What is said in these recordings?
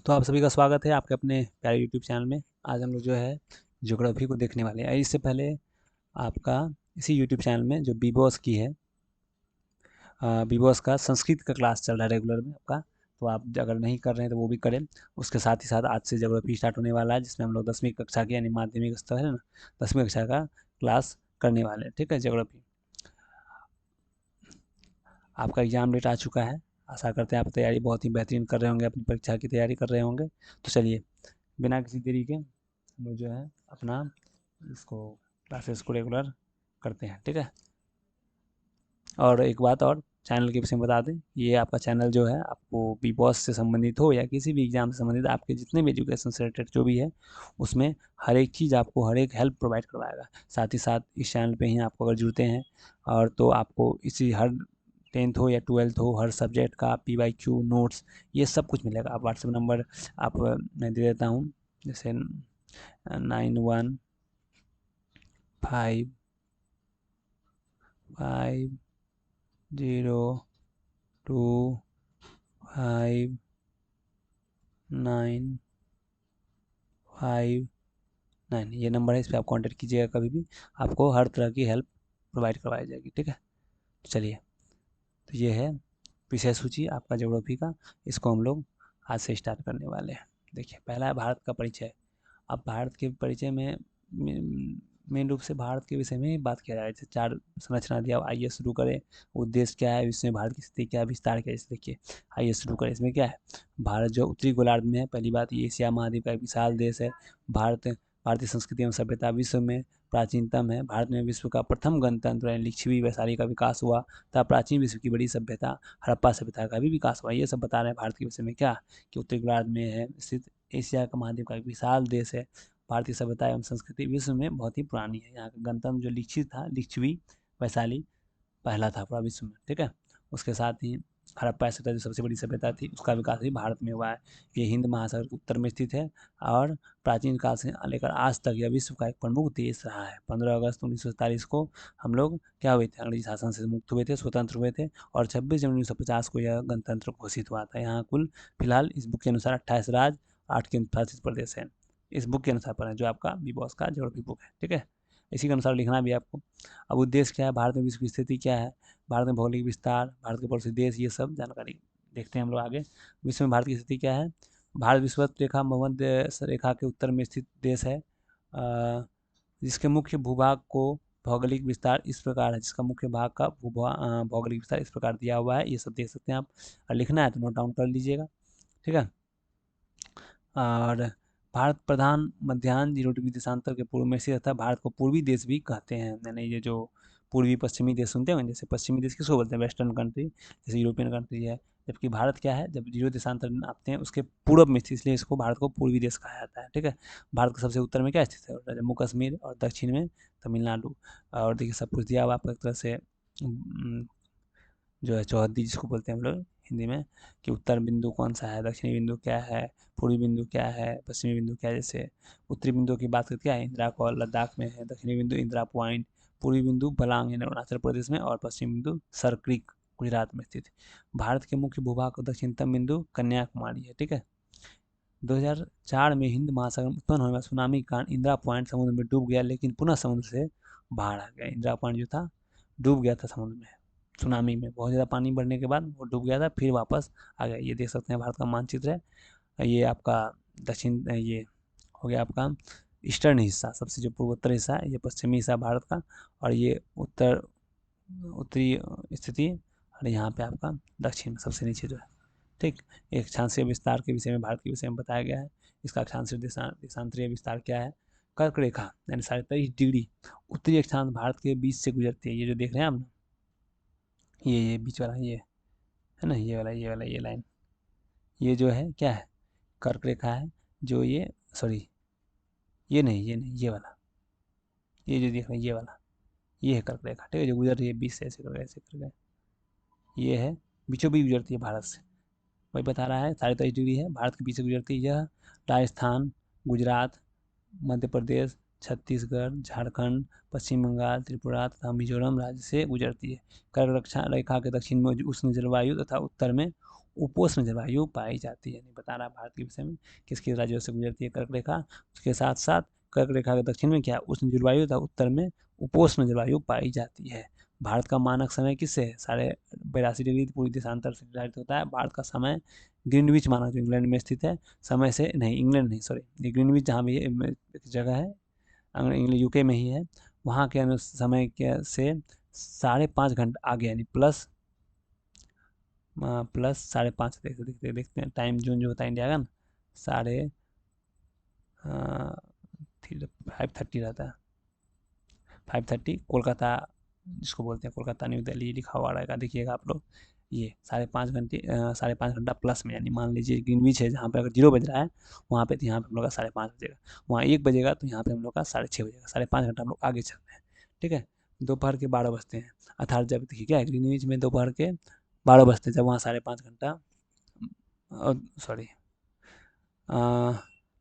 तो आप सभी का स्वागत है आपके अपने प्यारे यूट्यूब चैनल में। आज हम लोग जो है ज्योग्राफी को देखने वाले हैं। इससे पहले आपका इसी यूट्यूब चैनल में जो बीबॉस की है, बीबॉस का संस्कृत का क्लास चल रहा है रेगुलर में आपका। तो आप अगर नहीं कर रहे हैं तो वो भी करें। उसके साथ ही साथ आज से ज्योग्राफी स्टार्ट होने वाला है, जिसमें हम लोग 10वीं कक्षा की यानी माध्यमिक स्तर है ना, 10वीं कक्षा का क्लास करने वाले हैं। ठीक है, ज्योग्राफी आपका एग्जाम डेट आ चुका है। आशा करते हैं आप तैयारी बहुत ही बेहतरीन कर रहे होंगे, अपनी परीक्षा की तैयारी कर रहे होंगे। तो चलिए बिना किसी देरी के हम लोग जो है अपना इसको क्लासेस को रेगुलर करते हैं। ठीक है, और एक बात और चैनल के विषय में बता दें, ये आपका चैनल जो है आपको बी बॉस से संबंधित हो या किसी भी एग्जाम से संबंधित आपके जितने भी एजुकेशन से रिलेटेड जो भी है, उसमें हर एक चीज़ आपको हर एक हेल्प प्रोवाइड करवाएगा। साथ ही साथ इस चैनल पे ही आपको अगर जुड़ते हैं और तो आपको इसी हर 10th हो या 12th हो हर सब्जेक्ट का PYQ नोट्स ये सब कुछ मिलेगा। आप व्हाट्सएप नंबर आप मैं दे देता हूँ, जैसे 9150250959 ये नंबर है। इस पर आप कांटेक्ट कीजिएगा, कभी भी आपको हर तरह की हेल्प प्रोवाइड करवाई जाएगी। ठीक है, तो चलिए, तो ये है विषय सूची आपका ज्योग्राफी का। इसको हम लोग आज से स्टार्ट करने वाले हैं। देखिए, पहला है भारत का परिचय। अब भारत के परिचय में मेन रूप से भारत के विषय में ही बात किया जाए। जैसे चार संरचना दिया, आइए शुरू करें। उद्देश्य क्या है, इसमें भारत की स्थिति क्या है, विस्तार क्या है। जैसे देखिए, आइए शुरू करें। इसमें क्या है, भारत जो उत्तरी गोलार्ध में है, पहली बात ये एशिया महाद्वीप का एक विशाल देश है। भारत भारतीय संस्कृति एवं सभ्यता विश्व में प्राचीनतम है। भारत में विश्व का प्रथम गणतंत्र यानी लिच्छवी वैशाली का विकास हुआ तथा प्राचीन विश्व की बड़ी सभ्यता हड़प्पा सभ्यता का भी विकास हुआ। ये सब बता रहे हैं भारत के विषय में क्या, कि उत्तरी गोलार्ध में है स्थित एशिया का महाद्वीप का एक विशाल देश है। भारतीय सभ्यता एवं संस्कृति विश्व में बहुत ही पुरानी है। यहाँ का गणतंत्र जो लिखित था, लिच्छवी वैशाली पहला था पूरा विश्व में। ठीक है, उसके साथ ही हड़प्पा सभ्यता जो सबसे बड़ी सभ्यता थी, उसका विकास भी भारत में हुआ है। ये हिंद महासागर के उत्तर में स्थित है और प्राचीन काल से लेकर आज तक यह विश्व का एक प्रमुख देश रहा है। 15 अगस्त 1947 को हम लोग क्या हुए थे, अंग्रेजी शासन से मुक्त हुए थे, स्वतंत्र हुए थे। और 26 जनवरी 1950 को यह गणतंत्र घोषित हुआ था। यहाँ कुल फिलहाल इस बुक के अनुसार 28 राज्य 8 केंद्र शासित प्रदेश है। इस बुक के अनुसार पर है, जो आपका बी बॉस का ज्योग्राफी बुक है। ठीक है, इसी के अनुसार लिखना भी आपको। अब उद्देश्य क्या है, भारत में विश्व की स्थिति क्या है, भारत में भौगोलिक विस्तार, भारत के पड़ोसी देश, ये सब जानकारी देखते हैं हम लोग आगे। विश्व में भारत की स्थिति क्या है, भारत विषुवत रेखा भूमध्य रेखा के उत्तर में स्थित देश है, जिसके मुख्य भूभाग को भौगोलिक विस्तार इस प्रकार है, जिसका मुख्य भाग का भौगोलिक विस्तार इस प्रकार दिया हुआ है। ये सब देख सकते हैं आप, और लिखना है तो नोट डाउन कर लीजिएगा। ठीक है, और भारत प्रधान मध्यान्ह 0 डिग्री देशांतर के पूर्व में स्थित, तथा भारत को पूर्वी देश भी कहते हैं। यानी ये जो पूर्वी पश्चिमी देश सुनते हैं, जैसे पश्चिमी देश किसको बोलते हैं, वेस्टर्न कंट्री, जैसे यूरोपियन कंट्री है। जबकि भारत क्या है, जब 0 देशांतर नापते हैं उसके पूर्व में स्थित, इसलिए इसको भारत को पूर्वी देश कहा जाता है। ठीक है, भारत के सबसे उत्तर में क्या स्थित है, जम्मू कश्मीर, और दक्षिण में तमिलनाडु। और देखिए, सब कुछ दिया हुआ आपको एक तरह से जो है चौहद्दी जिसको बोलते हैं हम लोग हिंदी में, कि उत्तर बिंदु कौन सा है, दक्षिणी बिंदु क्या है, पूर्वी बिंदु क्या है, पश्चिमी बिंदु क्या है। जैसे उत्तरी बिंदु की बात करते क्या है, इंदिरा कॉल लद्दाख में है, दक्षिणी बिंदु इंदिरा पॉइंट, पूर्वी बिंदु बलांग है अरुणाचल प्रदेश में, और पश्चिमी बिंदु सर क्रीक गुजरात में स्थित। भारत के मुख्य भूभाग का दक्षिणतम बिंदु कन्याकुमारी है। ठीक है, 2004 में हिंद महासागर में उत्पन्न होने वाले सुनामी के कारण इंदिरा पॉइंट समुद्र में डूब गया, लेकिन पुनः समुद्र से बाहर आ गया। इंदिरा पॉइंट जो था डूब गया था समुद्र में, सुनामी में बहुत ज़्यादा पानी बढ़ने के बाद वो डूब गया था, फिर वापस आ गया। ये देख सकते हैं भारत का मानचित्र है। ये आपका दक्षिण, ये हो गया आपका ईस्टर्न हिस्सा, सबसे जो पूर्वोत्तर हिस्सा है, ये पश्चिमी हिस्सा भारत का, और ये उत्तरी स्थिति, और यहाँ पे आपका दक्षिण में सबसे नीचे जो है। ठीक, एक अक्षांशीय विस्तार के विषय में भारत के विषय में बताया गया है। इसका अक्षांशीय देशांतरीय विस्तार क्या है, कर्क रेखा यानी 23.5 डिग्री उत्तरी अक्षांश भारत के बीच से गुजरती है। ये जो देख रहे हैं आप ना, ये बीच वाला, ये है ना, ये लाइन, ये जो है क्या है, कर्क रेखा है। जो ये सॉरी, ये नहीं, ये वाला, ये जो देख रहे हैं ये वाला, ये है कर्क रेखा। ठीक है, जो गुजर रही है बीच से ऐसे करके ऐसे करके, ये है बीचों बीच गुजरती है भारत से। वही बता रहा है 23.5 डिग्री है, भारत के पीछे गुजरती है। यह राजस्थान, गुजरात, मध्य प्रदेश, छत्तीसगढ़, झारखंड, पश्चिम बंगाल, त्रिपुरा तथा मिजोरम राज्य से गुजरती है। कर्क रेखा के दक्षिण में उष्ण जलवायु तथा उत्तर में उपोष्ण जलवायु पाई जाती है। बता रहा भारत के विषय में किसके राज्यों से गुजरती है कर्क रेखा, उसके साथ साथ कर्क रेखा के दक्षिण में क्या उष्ण जलवायु तथा उत्तर में उपोष्ण जलवायु पाई जाती है। भारत का मानक समय किससे है? 82.82 पूरी देशांतर से निर्धारित होता है। भारत का समय ग्रीनविच मानक जो इंग्लैंड में स्थित है समय से नहीं, इंग्लैंड नहीं सॉरी, ये ग्रीनविच जहाँ भी एक जगह है इंग्लैंड यूके में ही है, वहाँ के समय के से 5.5 घंटा आगे यानी प्लस 5.5 देखते हैं टाइम जोन जो होता है इंडिया का ना 5:30 रहता है। 5:30 कोलकाता जिसको बोलते हैं कोलकाता न्यू दिल्ली लिखा हुआ रहेगा, देखिएगा आप लोग ये 5.5 घंटा प्लस में, यानी मान लीजिए ग्रीनविच है जहाँ पे अगर 0 बज रहा है वहाँ पे, तो यहाँ पे हम लोग का 5:30 बजेगा, वहाँ 1 बजेगा तो यहाँ पे हम लोग का 6:30 बजेगा, 5.5 घंटा हम लोग आगे चल रहे हैं। ठीक है, दोपहर के 12 बजते हैं, अर्थात जब देखिए क्या है ग्रीनविच में दोपहर के 12 बजते हैं, जब वहाँ 5.5 घंटा सॉरी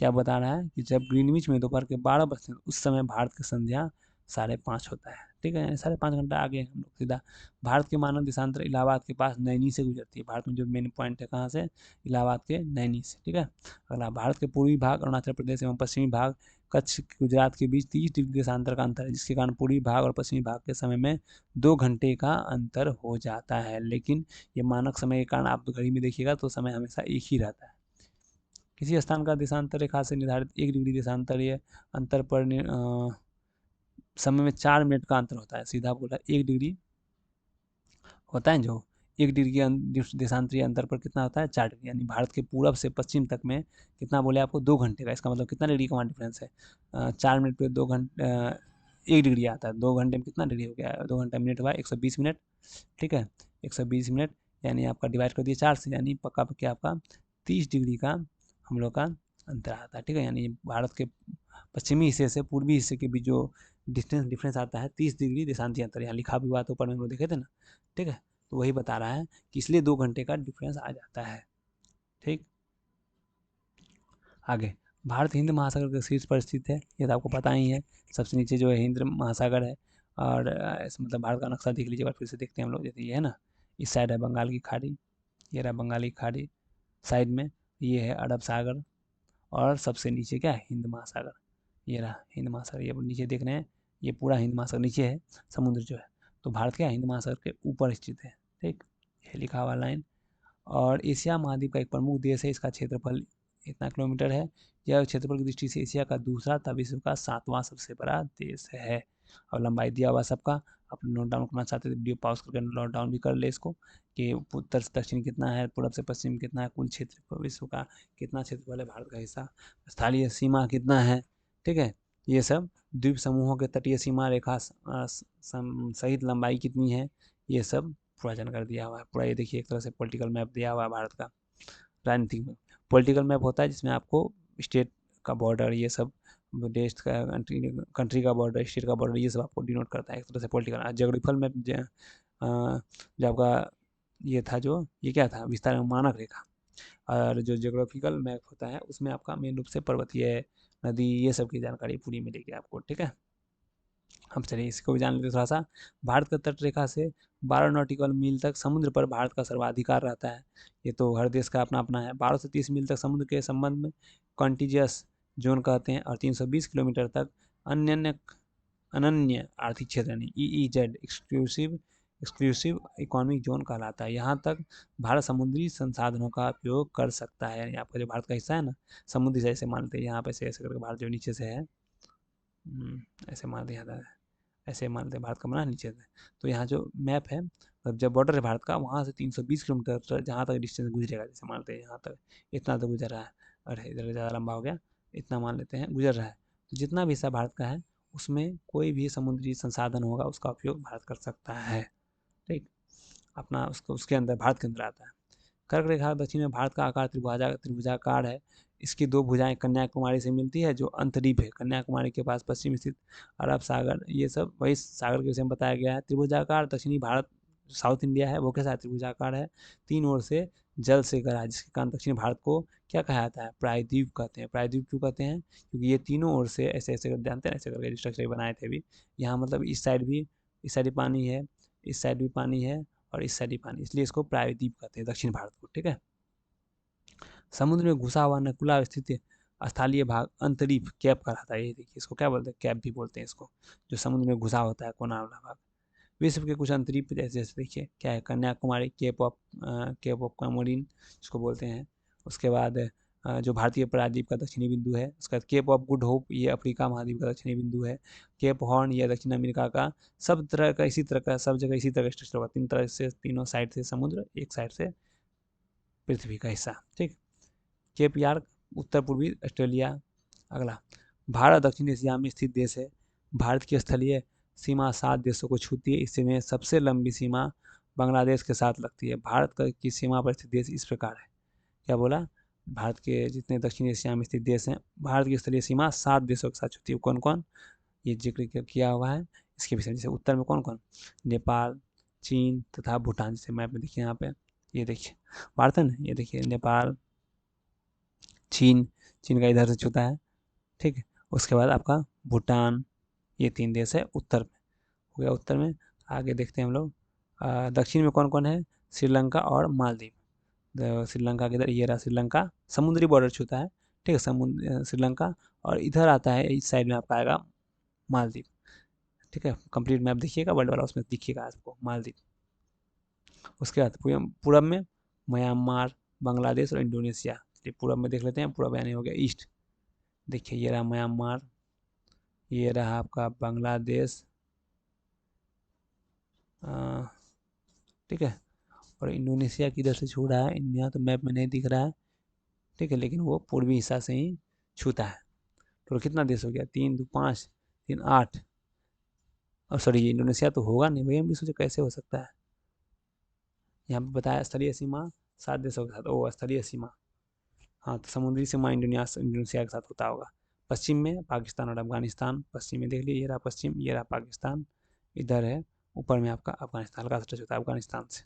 क्या बता रहा है कि जब ग्रीनविच में दोपहर के 12 बजते हैं उस समय भारत की संध्या 5:30 होता है। ठीक है, यानी 5.5 घंटा आगे हम लोग सीधा। भारत के मानव देशांतर इलाहाबाद के पास नैनी से गुजरती है। भारत में जो मेन पॉइंट है कहाँ से? इलाहाबाद के नैनी से। ठीक है, अगला भारत के पूर्वी भाग अरुणाचल प्रदेश एवं पश्चिमी भाग कच्छ गुजरात के बीच 30 डिग्री देशांतर का अंतर है, जिसके कारण पूर्वी भाग और पश्चिमी भाग के समय में 2 घंटे का अंतर हो जाता है। लेकिन ये मानक समय के कारण आप घड़ी में देखिएगा तो समय हमेशा एक ही रहता है। किसी स्थान का देशांतर रेखा से निर्धारित 1 डिग्री देशांतरीय अंतर पर समय में 4 मिनट का अंतर होता है। सीधा बोला 1 डिग्री होता है जो 1 डिग्री के देशांतरीय अंतर पर कितना होता है? 4 डिग्री, यानी भारत के पूरब से पश्चिम तक में कितना बोले आपको? 2 घंटे का। इसका मतलब कितना डिग्री का वहाँ डिफरेंस है? 4 मिनट पे 2 घंटे 1 डिग्री आता है, 2 घंटे में कितना डिग्री हो गया? 2 घंटा मिनट हुआ 120 मिनट। ठीक है, 120 मिनट यानी आपका डिवाइड कर दिया 4 से, यानी पक्का पक्का आपका 30 डिग्री का हम लोग का अंतर आता है। ठीक है, यानी भारत के पश्चिमी हिस्से से पूर्वी हिस्से के बीच जो डिफरेंस आता है 30 डिग्री देशांतरीय अंतर, यहाँ लिखा भी हुआ था ऊपर में हम लोग देखे थे ना। ठीक है, तो वही बता रहा है कि इसलिए 2 घंटे का डिफरेंस आ जाता है। ठीक, आगे भारत हिंद महासागर के शीर्ष पर स्थित है, ये तो आपको पता ही है। सबसे नीचे जो है हिंद महासागर है, और मतलब भारत का नक्शा देख लीजिए, फिर से देखते हैं हम लोग। जैसे ये है ना, इस साइड है बंगाल की खाड़ी, ये रहा बंगाल की खाड़ी, साइड में ये है अरब सागर, और सबसे नीचे क्या है? हिंद महासागर। ये रहा हिंद महासागर, ये नीचे देख रहे हैं, ये पूरा हिंद महासागर नीचे है समुद्र जो है। तो भारत क्या है? हिंद महासागर के ऊपर स्थित है। ठीक, ये लिखा हुआ लाइन। और एशिया महाद्वीप का एक प्रमुख देश है, इसका क्षेत्रफल इतना किलोमीटर है। यह क्षेत्रफल की दृष्टि से एशिया का दूसरा तथा विश्व का 7वां सबसे बड़ा देश है। और लंबाई दिया हुआ सबका, आप नोट डाउन करना चाहते हैं वीडियो पॉज करके नोट डाउन भी कर ले इसको, कि उत्तर से दक्षिण कितना है, पूर्व से पश्चिम कितना है, कुल क्षेत्र विश्व का कितना क्षेत्रफल है, भारत का हिस्सा, स्थलीय सीमा कितना है। ठीक है, ये सब द्वीप समूहों के तटीय सीमा रेखा सहित लंबाई कितनी है, ये सब पूरा जानकारी दिया हुआ है। पूरा ये देखिए एक तरह से पॉलिटिकल मैप दिया हुआ है भारत का। राजनीतिक में पॉलिटिकल मैप होता है जिसमें आपको स्टेट का बॉर्डर, ये सब देश का कंट्री का बॉर्डर, स्टेट का बॉर्डर, ये सब आपको डिनोट करता है एक तरह से पॉलिटिकल। ज्योग्राफिकल मैप जो आपका ये था, जो ये क्या था? विस्तार मानक रेखा। और जो ज्योग्राफिकल मैप होता है उसमें आपका मेन रूप से पर्वतीय, नदी, ये सब की जानकारी पूरी मिलेगी आपको। ठीक है, हम चलिए इसको भी जान लेते थोड़ा सा। भारत का तट रेखा से 12 नॉटिकल मील तक समुद्र पर भारत का सर्वाधिकार रहता है। ये तो हर देश का अपना अपना है। 12 से 30 मील तक समुद्र के संबंध में कॉन्टिजियस जोन कहते हैं, और 320 किलोमीटर तक अनन्य आर्थिक क्षेत्र यानी EEZ एक्सक्लूसिव इकोनॉमिक जोन कहलाता है। यहाँ तक भारत समुद्री संसाधनों का उपयोग कर सकता है, यानी आपका जो भारत का हिस्सा है ना, समुद्री से ऐसे मानते हैं यहाँ पे, ऐसे ऐसे करके भारत जो नीचे से है, ऐसे मानते हैं, ऐसे मानते हैं भारत का बना नीचे से। तो यहाँ जो मैप है, जब बॉर्डर है भारत का, वहाँ से 320 किलोमीटर जहाँ तक डिस्टेंस गुजरेगा, जैसे मानते हैं यहाँ तक इतना तो गुजर रहा है, अरे इधर ज़्यादा लंबा हो गया, इतना मान लेते हैं गुजर रहा है। तो जितना भी हिस्सा भारत का है उसमें कोई भी समुद्री संसाधन होगा उसका उपयोग भारत कर सकता है। ठीक, अपना उसको उसके अंदर, भारत के अंदर आता है। कर्क रेखा दक्षिण में भारत का आकार त्रिभुजाकार है। इसकी 2 भुजाएं कन्याकुमारी से मिलती है, जो अंतरीप है कन्याकुमारी के पास पश्चिम स्थित अरब सागर, ये सब वही सागर के विषय में बताया गया है। त्रिभुजाकार दक्षिणी भारत, साउथ इंडिया है वो कैसा है? त्रिभुजाकार है, 3 ओर से जल से घिरा है, जिसके कारण दक्षिण भारत को क्या कहा जाता है? प्रायद्वीप कहते हैं। प्रायद्वीप क्यों कहते हैं? क्योंकि ये तीनों ओर से ऐसे ऐसे कर जानते हैं, ऐसे करके स्ट्रक्चर बनाए थे भी। यहाँ मतलब इस साइड भी पानी है, इस साइड भी पानी है, और इस साइड ही पानी, इसलिए इसको प्रायद्वीप कहते हैं दक्षिण भारत को, ठीक है। समुद्र में घुसा हुआ नकुला स्थित स्थलीय भाग अंतरीप कैप कहलाता है। ये देखिए इसको क्या बोलते हैं, कैप भी बोलते हैं इसको, जो समुद्र में घुसा होता है कोना वाला भाग। विश्व के कुछ अंतरीप जैसे जैसे देखिए क्या है, कन्याकुमारी, केप ऑफ कमोरिन जिसको बोलते हैं। उसके बाद जो भारतीय प्रायद्वीप का दक्षिणी बिंदु है, उसका केप ऑफ गुड होप ये अफ्रीका महाद्वीप का दक्षिणी बिंदु है। केप हॉर्न ये दक्षिण अमेरिका का। सब तरह का इसी तरह का, सब जगह इसी तरह का स्ट्रक्चर होगा, तीन तरह से, तीनों साइड से समुद्र, एक साइड से पृथ्वी का हिस्सा, ठीक। केप यार्क उत्तर पूर्वी ऑस्ट्रेलिया। अगला, भारत दक्षिण एशिया में स्थित देश है। भारत की स्थलीय सीमा 7 देशों को छूती है। इसमें सबसे लंबी सीमा बांग्लादेश के साथ लगती है। भारत की सीमा पर स्थित देश इस प्रकार है, क्या बोला, भारत के जितने दक्षिण एशिया में स्थित देश हैं, भारत की स्थलीय सीमा 7 देशों के साथ छूती है। कौन कौन, ये जिक्र किया हुआ है इसके विषय में। जैसे उत्तर में कौन कौन, नेपाल, चीन तथा भूटान। जैसे मैप में देखिए यहाँ पे, ये देखिए भारत है ना, ये देखिए नेपाल, चीन, चीन का इधर से छूता है, ठीक है। उसके बाद आपका भूटान, ये 3 देश है उत्तर में, हो गया उत्तर में। आगे देखते हैं हम लोग, दक्षिण में कौन कौन है, श्रीलंका और मालदीव। श्रीलंका के इधर, ये रहा श्रीलंका, समुद्री बॉर्डर छूता है, ठीक है, समुद्र श्रीलंका। और इधर आता है, इस साइड में आपका आएगा मालदीव, ठीक है। कंप्लीट मैप देखिएगा वर्ल्ड वाला, उसमें दिखिएगा आपको मालदीव। उसके बाद पूरब में म्यांमार, बांग्लादेश और इंडोनेशिया। चलिए पूरब में देख लेते हैं, पूरब यानी हो गया ईस्ट। देखिए ये रहा म्यांमार, ये रहा आपका बांग्लादेश, ठीक है। और इंडोनेशिया किधर से छू रहा है, इंडिया तो मैप में नहीं दिख रहा है, ठीक है, लेकिन वो पूर्वी हिस्सा से ही छूता है। तो कितना देश हो गया, 3 2 5 3 8। और सॉरी, ये इंडोनेशिया तो होगा नहीं भैया, हम भी सोचे कैसे हो सकता है। यहाँ पे बताया स्थलीय सीमा 7 देशों के साथ, ओ स्थलीय सीमा, हाँ तो समुद्री सीमा इंडोनेशिया के साथ होता होगा। पश्चिम में पाकिस्तान और अफगानिस्तान, पश्चिम में देख लीजिए, ये रहा पश्चिम, ये रहा पाकिस्तान, इधर है ऊपर में आपका अफगानिस्तान का टच होता है अफगानिस्तान से।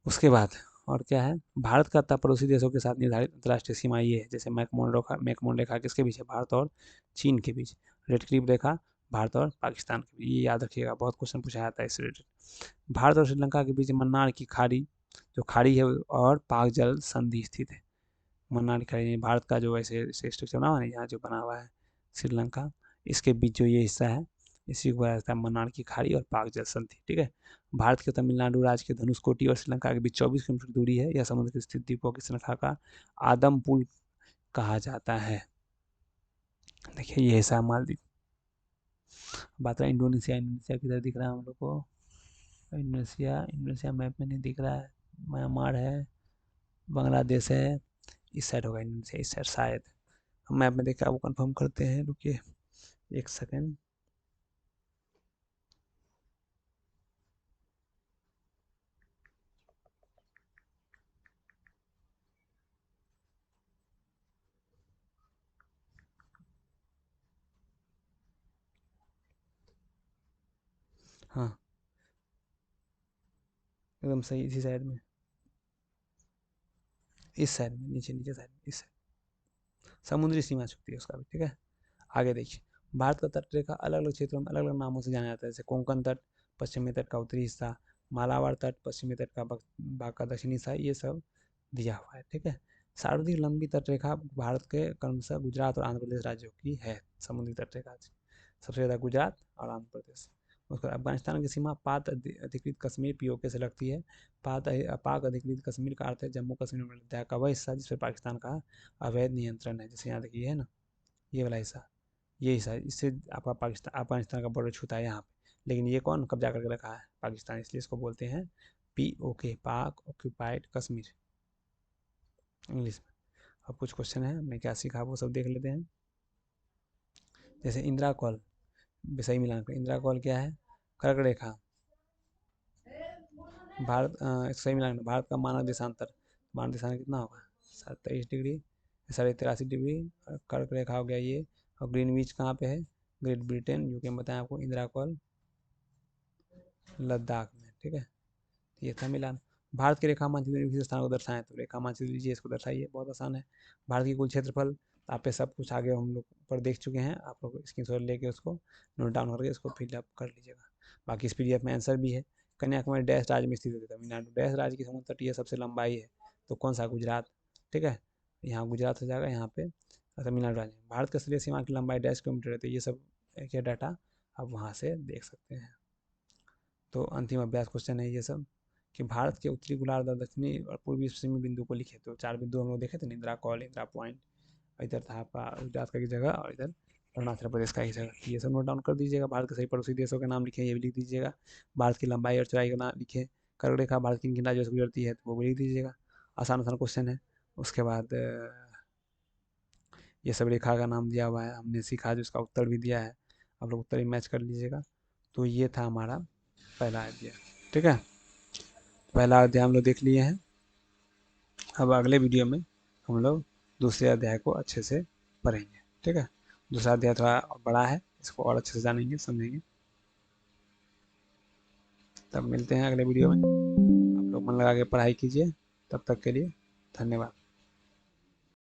उसके बाद और क्या है, भारत का पड़ोसी देशों के साथ निर्धारित अंतर्राष्ट्रीय सीमा ये है, जैसे मैकमोहन रेखा किसके बीच है, भारत और चीन के बीच। रेड क्लिफ रेखा भारत और पाकिस्तान के बीच, ये याद रखिएगा, बहुत क्वेश्चन पूछा जाता है इससे रिलेटेड। भारत और श्रीलंका के बीच मन्नार की खाड़ी, जो खाड़ी है, और पाक जल संधि स्थित है। मन्नार की खाड़ी भारत का जो वैसे स्ट्रक्चर बना हुआ है, यहाँ जो बना हुआ है श्रीलंका, इसके बीच जो ये हिस्सा है, इसी को बोला जाता है मन्नार की खाड़ी और पाक जल संधि, ठीक है। भारत के तमिलनाडु राज्य के धनुषकोटी और श्रीलंका के बीच 24 किलोमीटर दूरी है। यह समुद्र की स्थित द्वीपों की श्रृंखला का आदम पुल कहा जाता है। देखिए ये हिस्सा मालदीव। बात रहा इंडोनेशिया, इंडोनेशिया किधर दिख रहा है हम लोग को, इंडोनेशिया, इंडोनेशिया मैप में नहीं दिख रहा है। म्यांमार है, बांग्लादेश है, इस साइड होगा इंडोनेशिया, इस साइड शायद। हम मैप में देख के आपको कंफर्म करते हैं, रुकिए 1 सेकेंड। हाँ एकदम सही, इसी साइड में, इस साइड में, नीचे नीचे साइड में, इस साइड समुद्री सीमा छूती है उसका भी, ठीक है। आगे देखिए, भारत का तट रेखा अलग अलग क्षेत्रों में अलग अलग नामों से जाना जाता है, जैसे कोंकण तट पश्चिमी तट का उत्तरी हिस्सा, मालाबार तट पश्चिमी तट का भाग का दक्षिणी हिस्सा, ये सब दिया हुआ है, ठीक है। सर्वाधिक लंबी तट रेखा भारत के क्रमशः गुजरात और आंध्र प्रदेश राज्यों की है, समुद्री तट रेखा सबसे ज़्यादा गुजरात और आंध्र प्रदेश। उसके बाद अफगानिस्तान की सीमा पाक अधिकृत कश्मीर पीओके से लगती है। पाक अधिकृत कश्मीर का अर्थ है जम्मू कश्मीर में लद्दाख का वह हिस्सा जिस पर पाकिस्तान का अवैध नियंत्रण है। जैसे यहाँ देखिए है ना, ये वाला हिस्सा, ये हिस्सा, इससे आपका पाकिस्तान अफगानिस्तान का बॉर्डर छूता है यहाँ पे, लेकिन ये कौन कब्जा करके रखा है, पाकिस्तान, इसलिए इसको बोलते हैं पीओके, पाक ऑक्यूपाइड कश्मीर, इंग्लिश में। अब कुछ क्वेश्चन है, हमने क्या सीखा वो सब देख लेते हैं। जैसे इंदिरा कॉल, सही मिलान कर, इंदिरा कॉल क्या है, कर्क रेखा, भारत सही मिलान, भारत का मानव देशांतर, मानव देशांतर कितना होगा, 23 डिग्री, 83.5 डिग्री, कर्क रेखा हो गया ये। और ग्रीनविच कहाँ पे है, ग्रेट ब्रिटेन, यूके में बताया आपको, इंदिरा कॉल लद्दाख में, ठीक है। ये था मिलान। भारत के रेखा मानचित्र में विभिन्न स्थानों को दर्शाएं, तो रेखा मानचित्र लीजिए, इसको दर्शाइए, बहुत आसान है। भारत की कुल क्षेत्रफल, आप पे सब कुछ आगे हम लोग पर देख चुके हैं, आप लोग स्क्रीनशॉट लेके उसको नोट डाउन करके इसको फिलअप कर लीजिएगा। बाकी इस पीडीएफ में आंसर भी है, कन्याकुमारी डैश राज्य में स्थित है, तमिलनाडु। डैश राज्य की समुद्र तटीय सबसे लंबाई है, तो कौन सा? गुजरात। ठीक है, यहाँ गुजरात हो जाएगा, यहाँ पे तमिलनाडु राज्य। भारत के स्तरीय सीमा की लंबाई डैश किलोमीटर है, तो ये सब क्या डाटा आप वहाँ से देख सकते हैं। तो अंतिम अभ्यास क्वेश्चन है ये सब कि भारत के उत्तरी गोलार्ध और दक्षिणी और पूर्वी पश्चिमी बिंदु को लिखे। तो 4 बिंदु हम लोग देखे थे, इंदिरा कॉल, इंदिरा पॉइंट, इधर था आपका गुजरात का एक जगह और इधर अरुणाचल प्रदेश का एक जगह। ये सब नोट डाउन कर दीजिएगा। भारत के सभी पड़ोसी देशों के नाम लिखें, ये भी लिख दीजिएगा। भारत की लंबाई और चौड़ाई का नाम लिखें। कर्क रेखा भारत की किन राज्यों से गुजरती है, तो वो भी लिख दीजिएगा। आसान आसान क्वेश्चन है। उसके बाद ये सब रेखा का नाम दिया हुआ है, हमने सीखा, जो इसका उत्तर भी दिया है, आप लोग उत्तर भी मैच कर लीजिएगा। तो ये था हमारा पहला अध्याय। ठीक है, पहला अध्याय हम लोग देख लिए हैं। अब अगले वीडियो में हम लोग दूसरे अध्याय को अच्छे से पढ़ेंगे। ठीक है, दूसरा अध्याय थोड़ा बड़ा है, इसको और अच्छे से जानेंगे, समझेंगे। तब मिलते हैं अगले वीडियो में। आप लोग मन लगा के पढ़ाई कीजिए। तब तक के लिए धन्यवाद।